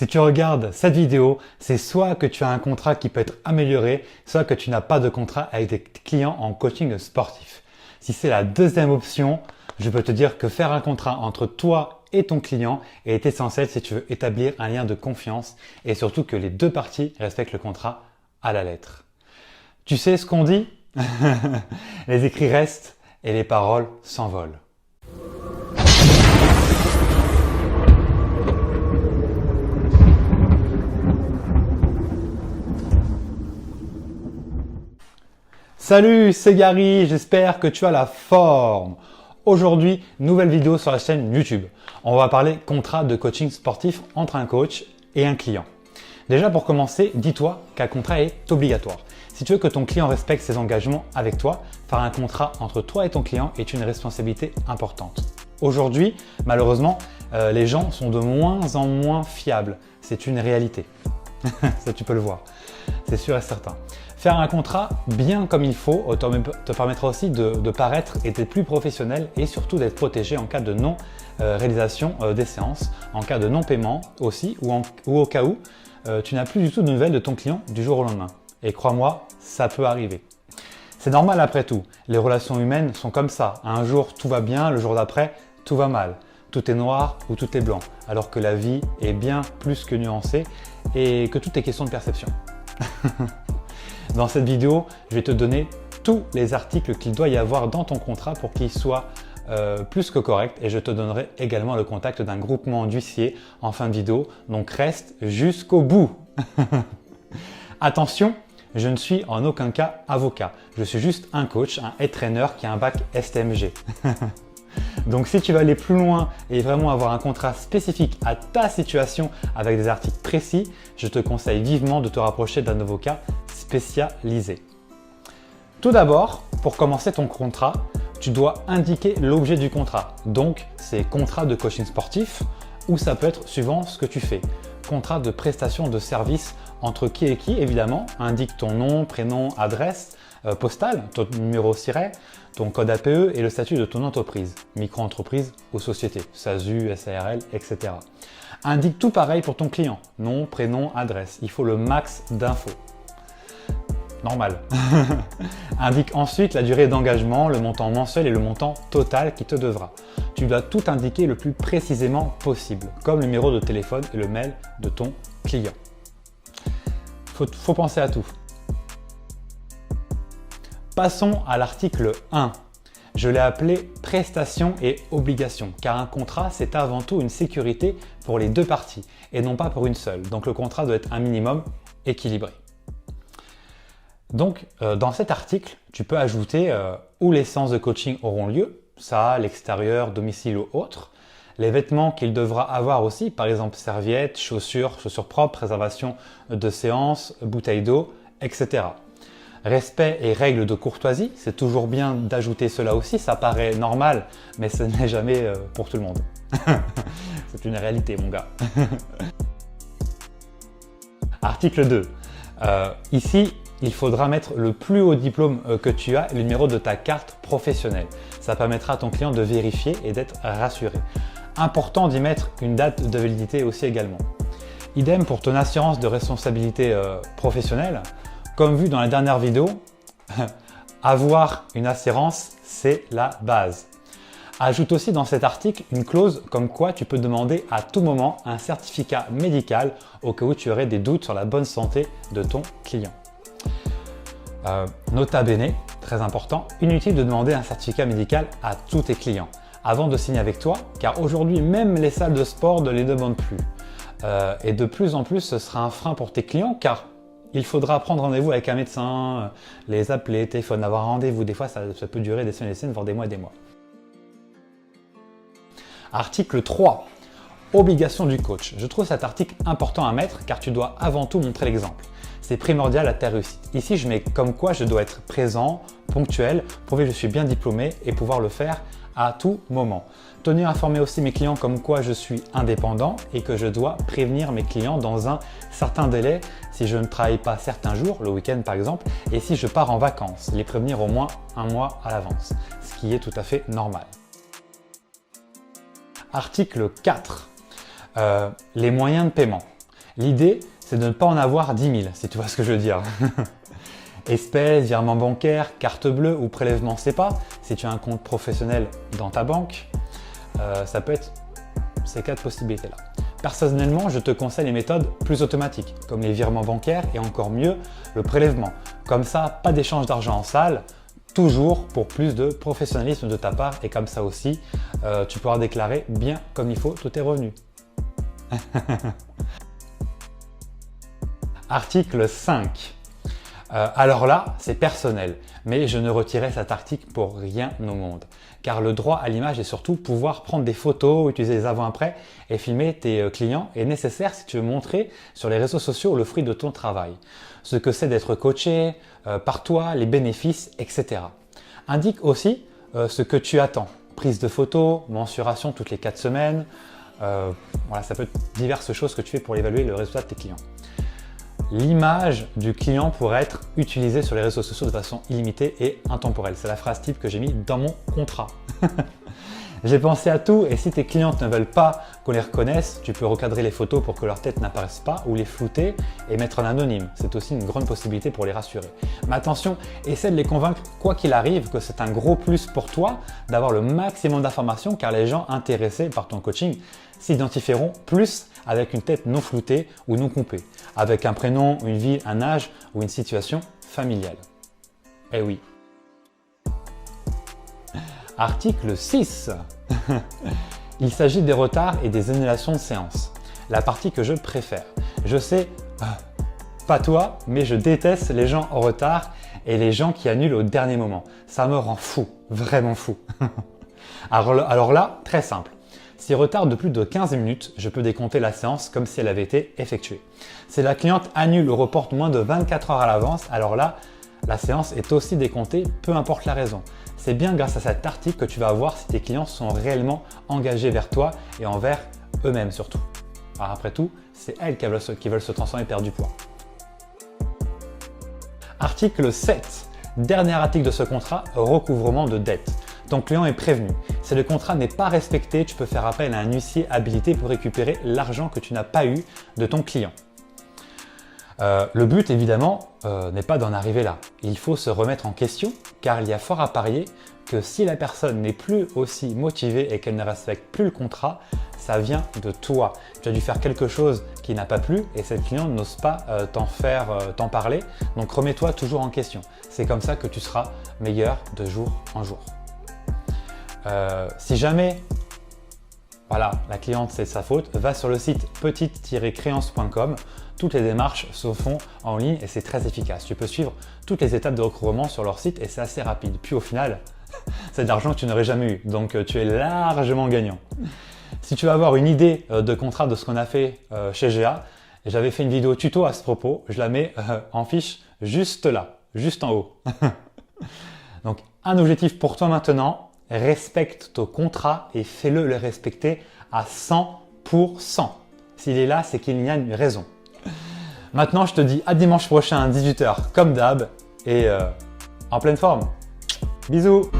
Si tu regardes cette vidéo, c'est soit que tu as un contrat qui peut être amélioré, soit que tu n'as pas de contrat avec des clients en coaching sportif. Si c'est la deuxième option, je peux te dire que faire un contrat entre toi et ton client est essentiel si tu veux établir un lien de confiance et surtout que les deux parties respectent le contrat à la lettre. Tu sais ce qu'on dit? Les écrits restent et les paroles s'envolent. Salut, c'est Gary, j'espère que tu as la forme. Aujourd'hui, nouvelle vidéo sur la chaîne YouTube. On va parler contrat de coaching sportif entre un coach et un client. Déjà pour commencer, dis-toi qu'un contrat est obligatoire. Si tu veux que ton client respecte ses engagements avec toi, faire un contrat entre toi et ton client est une responsabilité importante. Aujourd'hui, malheureusement, les gens sont de moins en moins fiables. C'est une réalité. Ça, tu peux le voir. C'est sûr et certain. Faire un contrat bien comme il faut te permettra aussi de paraître et d'être plus professionnel et surtout d'être protégé en cas de non-réalisation des séances, en cas de non-paiement aussi ou au cas où tu n'as plus du tout de nouvelles de ton client du jour au lendemain. Et crois-moi, ça peut arriver. C'est normal après tout. Les relations humaines sont comme ça. Un jour, tout va bien, le jour d'après, tout va mal. Tout est noir ou tout est blanc. Alors que la vie est bien plus que nuancée et que tout est question de perception. Dans cette vidéo, je vais te donner tous les articles qu'il doit y avoir dans ton contrat pour qu'il soit plus que correct et je te donnerai également le contact d'un groupement d'huissiers en fin de vidéo, donc reste jusqu'au bout. Attention, je ne suis en aucun cas avocat, je suis juste un coach, un head trainer qui a un bac STMG. Donc si tu veux aller plus loin et vraiment avoir un contrat spécifique à ta situation avec des articles précis, je te conseille vivement de te rapprocher d'un avocat spécialisé. Tout d'abord, pour commencer ton contrat, tu dois indiquer l'objet du contrat. Donc, c'est contrat de coaching sportif ou ça peut être suivant ce que tu fais. Contrat de prestation de service entre qui et qui, évidemment. Indique ton nom, prénom, adresse, postale, ton numéro SIRET, ton code APE et le statut de ton entreprise, micro-entreprise ou société, SASU, SARL, etc. Indique tout pareil pour ton client, nom, prénom, adresse. Il faut le max d'infos. Normal. Indique ensuite la durée d'engagement, le montant mensuel et le montant total qui te devra. Tu dois tout indiquer le plus précisément possible, comme le numéro de téléphone et le mail de ton client. Faut penser à tout. Passons à l'article 1. Je l'ai appelé prestations et obligations, car un contrat, c'est avant tout une sécurité pour les deux parties et non pas pour une seule. Donc le contrat doit être un minimum équilibré. Donc, dans cet article, tu peux ajouter où les séances de coaching auront lieu, ça, l'extérieur, domicile ou autre, les vêtements qu'il devra avoir aussi, par exemple serviettes, chaussures propres, réservation de séance, bouteilles d'eau, etc. Respect et règles de courtoisie, c'est toujours bien d'ajouter cela aussi, ça paraît normal, mais ce n'est jamais pour tout le monde. C'est une réalité, mon gars. Article 2. Ici, il faudra mettre le plus haut diplôme que tu as et le numéro de ta carte professionnelle. Ça permettra à ton client de vérifier et d'être rassuré. Important d'y mettre une date de validité aussi également. Idem pour ton assurance de responsabilité professionnelle. Comme vu dans la dernière vidéo, avoir une assurance, c'est la base. Ajoute aussi dans cet article une clause comme quoi tu peux demander à tout moment un certificat médical au cas où tu aurais des doutes sur la bonne santé de ton client. Nota bene, très important, inutile de demander un certificat médical à tous tes clients avant de signer avec toi, car aujourd'hui même les salles de sport ne les demandent plus. Et de plus en plus, ce sera un frein pour tes clients car il faudra prendre rendez-vous avec un médecin, les appeler, téléphoner, avoir un rendez-vous. Des fois, ça peut durer des semaines, voire des mois et des mois. Article 3. Obligation du coach. Je trouve cet article important à mettre car tu dois avant tout montrer l'exemple. C'est primordial à ta réussite. Ici, je mets comme quoi je dois être présent, ponctuel, prouver que je suis bien diplômé et pouvoir le faire à tout moment. Tenir à informer aussi mes clients comme quoi je suis indépendant et que je dois prévenir mes clients dans un certain délai si je ne travaille pas certains jours, le week-end par exemple, et si je pars en vacances, les prévenir au moins un mois à l'avance, ce qui est tout à fait normal. Article 4. Les moyens de paiement. L'idée, c'est de ne pas en avoir 10 000, si tu vois ce que je veux dire. Espèces, virement bancaire, carte bleue ou prélèvement SEPA, si tu as un compte professionnel dans ta banque, ça peut être ces 4 possibilités-là. Personnellement, je te conseille les méthodes plus automatiques, comme les virements bancaires et encore mieux, le prélèvement. Comme ça, pas d'échange d'argent en salle, toujours pour plus de professionnalisme de ta part et comme ça aussi, tu pourras déclarer bien comme il faut tous tes revenus. Article 5. Alors là, c'est personnel, mais je ne retirerai cet article pour rien au monde. Car le droit à l'image et surtout pouvoir prendre des photos, utiliser les avant-après et filmer tes clients est nécessaire si tu veux montrer sur les réseaux sociaux le fruit de ton travail. Ce que c'est d'être coaché par toi, les bénéfices, etc. Indique aussi ce que tu attends. Prise de photos, mensuration toutes les 4 semaines. Voilà, ça peut être diverses choses que tu fais pour évaluer le résultat de tes clients. L'image du client pourrait être utilisée sur les réseaux sociaux de façon illimitée et intemporelle. C'est la phrase type que j'ai mis dans mon contrat. J'ai pensé à tout et si tes clientes ne veulent pas qu'on les reconnaisse, tu peux recadrer les photos pour que leur tête n'apparaisse pas ou les flouter et mettre en anonyme. C'est aussi une grande possibilité pour les rassurer. Mais attention, essaie de les convaincre quoi qu'il arrive que c'est un gros plus pour toi d'avoir le maximum d'informations car les gens intéressés par ton coaching s'identifieront plus avec une tête non floutée ou non coupée, avec un prénom, une ville, un âge ou une situation familiale. Eh oui. Article 6. Il s'agit des retards et des annulations de séances. La partie que je préfère. Je sais, pas toi, mais je déteste les gens en retard et les gens qui annulent au dernier moment. Ça me rend fou, vraiment fou. Alors là, très simple. S'il retarde de plus de 15 minutes, je peux décompter la séance comme si elle avait été effectuée. Si la cliente annule ou reporte moins de 24 heures à l'avance, alors là, la séance est aussi décomptée, peu importe la raison. C'est bien grâce à cet article que tu vas voir si tes clients sont réellement engagés vers toi et envers eux-mêmes surtout. Alors après tout, c'est elles qui veulent se transformer et perdre du poids. Article 7. Dernier article de ce contrat, recouvrement de dettes. Ton client est prévenu. Si le contrat n'est pas respecté, tu peux faire appel à un huissier habilité pour récupérer l'argent que tu n'as pas eu de ton client. Le but évidemment n'est pas d'en arriver là. Il faut se remettre en question car il y a fort à parier que si la personne n'est plus aussi motivée et qu'elle ne respecte plus le contrat, ça vient de toi. Tu as dû faire quelque chose qui n'a pas plu et cette cliente n'ose pas t'en parler. Donc remets-toi toujours en question. C'est comme ça que tu seras meilleur de jour en jour. Si jamais voilà, la cliente c'est de sa faute, va sur le site petite-créance.com. Toutes les démarches se font en ligne et c'est très efficace. Tu peux suivre toutes les étapes de recouvrement sur leur site et c'est assez rapide. Puis au final, c'est de l'argent que tu n'aurais jamais eu. Donc tu es largement gagnant. Si tu veux avoir une idée de contrat de ce qu'on a fait chez GA, j'avais fait une vidéo tuto à ce propos. Je la mets en fiche juste là, juste en haut. Donc un objectif pour toi maintenant. Respecte ton contrat et fais-le le respecter à 100%. S'il est là, c'est qu'il y a une raison. Maintenant, je te dis à dimanche prochain à 18 h comme d'hab et en pleine forme. Bisous!